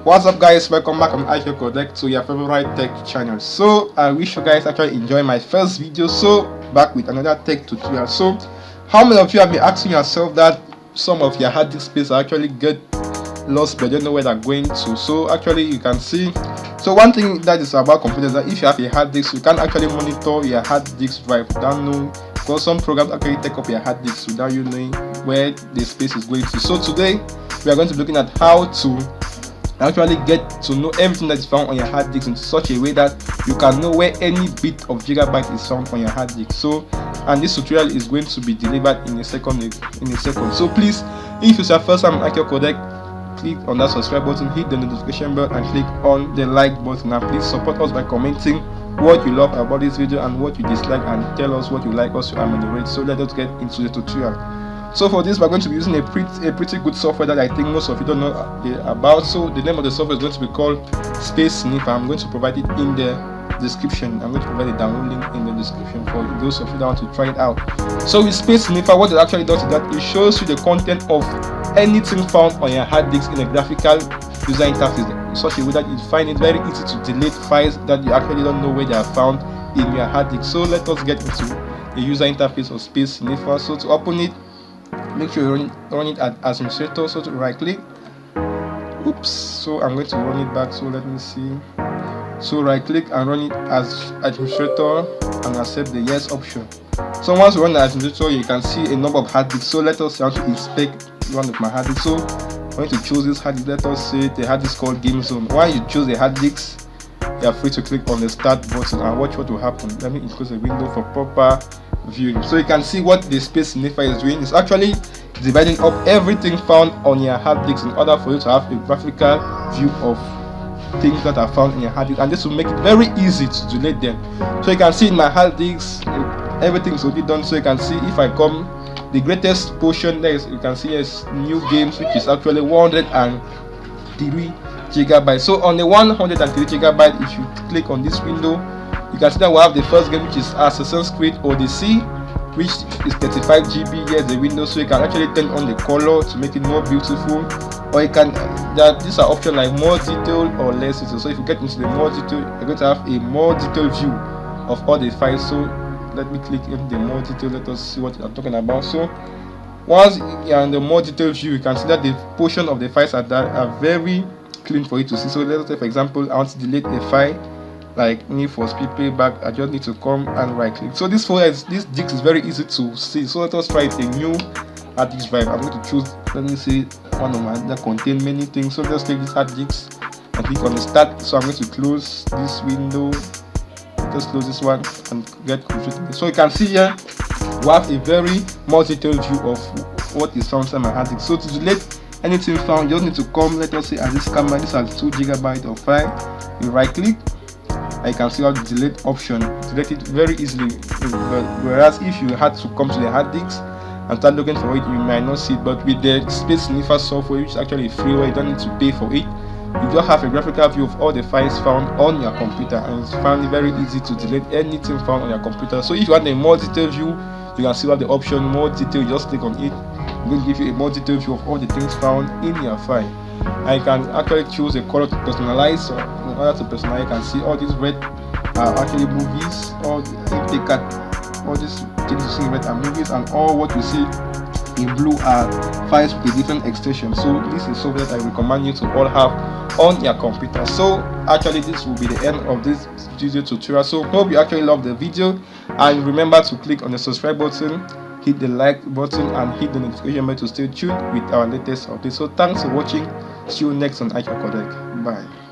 What's up guys, welcome back on IQ Codec to your favorite tech channel. So I wish you guys actually enjoy my first video. So back with another tech tutorial. So how many of you have been asking yourself that some of your hard disk space actually get lost but don't know where they're going to? So actually you can see, so one thing that is about computers that if you have a hard disk, you can actually monitor your hard disk drive without knowing, because some programs actually take up your hard disk without you knowing where the space is going to. So today we are going to be looking at how to actually get to know everything that is found on your hard disk in such a way that you can know where any bit of gigabyte is found on your hard disk. So, and this tutorial is going to be delivered in a second. So please, if it's your first time on IQ Codec, click on that subscribe button, hit the notification bell, and click on the like button. And please support us by commenting what you love about this video and what you dislike, and tell us what you like us to ameliorate. So let us get into the tutorial. So for this, we're going to be using a pretty good software that I think most of you don't know about. So the name of the software is going to be called Space Sniffer. I'm going to provide it in the description. I'm going to provide a download link in the description for those of you that want to try it out. So with Space Sniffer, what it actually does is that it shows you the content of anything found on your hard disk in a graphical user interface in such a way that you find it very easy to delete files that you actually don't know where they are found in your hard disk. So let us get into the user interface of Space Sniffer. So to open it, make sure you run it as administrator. So to right click, so I'm going to run it back. So let me see. So right click and run it as administrator and accept the yes option. So once you run the administrator, you can see a number of hard disks. So let us actually inspect one of my hard disks. So I'm going to choose this hard disk. Let us say the hard disk called Game Zone. While you choose the hard disk, you are free to click on the start button and watch what will happen. Let me close the window for proper viewing. So you can see what the Space Sniffer is doing. It's actually dividing up everything found on your hard disk in order for you to have a graphical view of things that are found in your hard disk, and this will make it very easy to delete them. So you can see in my hard disk everything is already done. So you can see if I come, the greatest portion there is, you can see is new games, which is actually 103 gigabytes. So on the 103 gigabyte, if you click on this window, you can see that we have the first game, which is Assassin's Creed Odyssey, which is 35 GB. Here's the window, so you can actually turn on the color to make it more beautiful, or you can, these are options like more detail or less detail. So if you get into the more detail, you're going to have a more detailed view of all the files. So let me click in the more detail. Let us see what I'm talking about. So once you're in the more detailed view, you can see that the portion of the files are very clean for you to see. So let's say, for example, I want to delete a file like Need for Speed Payback. I just need to come and right click. So this disk is very easy to see. So let us try it, a new hard disk drive. I'm going to choose, let me see, one of mine that contain many things. So let's take this hard disk and click on the start. So I'm going to close this window, just close this one and get confused. So you can see here we have a very more detailed view of what is found inside my hard disk. So to delete anything found, you just need to come, let us say, at this camera. This has 2 GB of file. You right click, I can see how the delete option, delete it very easily. Whereas if you had to come to the hard disk and start looking for it, you might not see it. But with the Space Sniffer software, which is actually free, where you don't need to pay for it, you just have a graphical view of all the files found on your computer, and it's found very easy to delete anything found on your computer. So if you want a more detailed view, you can see what the option more detail, you just click on it. It's going to give you a more detailed view of all the things found in your file. I can actually choose a color to personalize. So in order to personalize, you can see all these red are actually movies, all these things you see in red are movies, and all what you see in blue are files with a different extension. So this is software that I recommend you to all have on your computer. So actually this will be the end of this video tutorial. So hope you actually love the video, and remember to click on the subscribe button, hit the like button, and hit the notification bell to stay tuned with our latest updates. So thanks for watching. See you next on IQ Codec. Bye.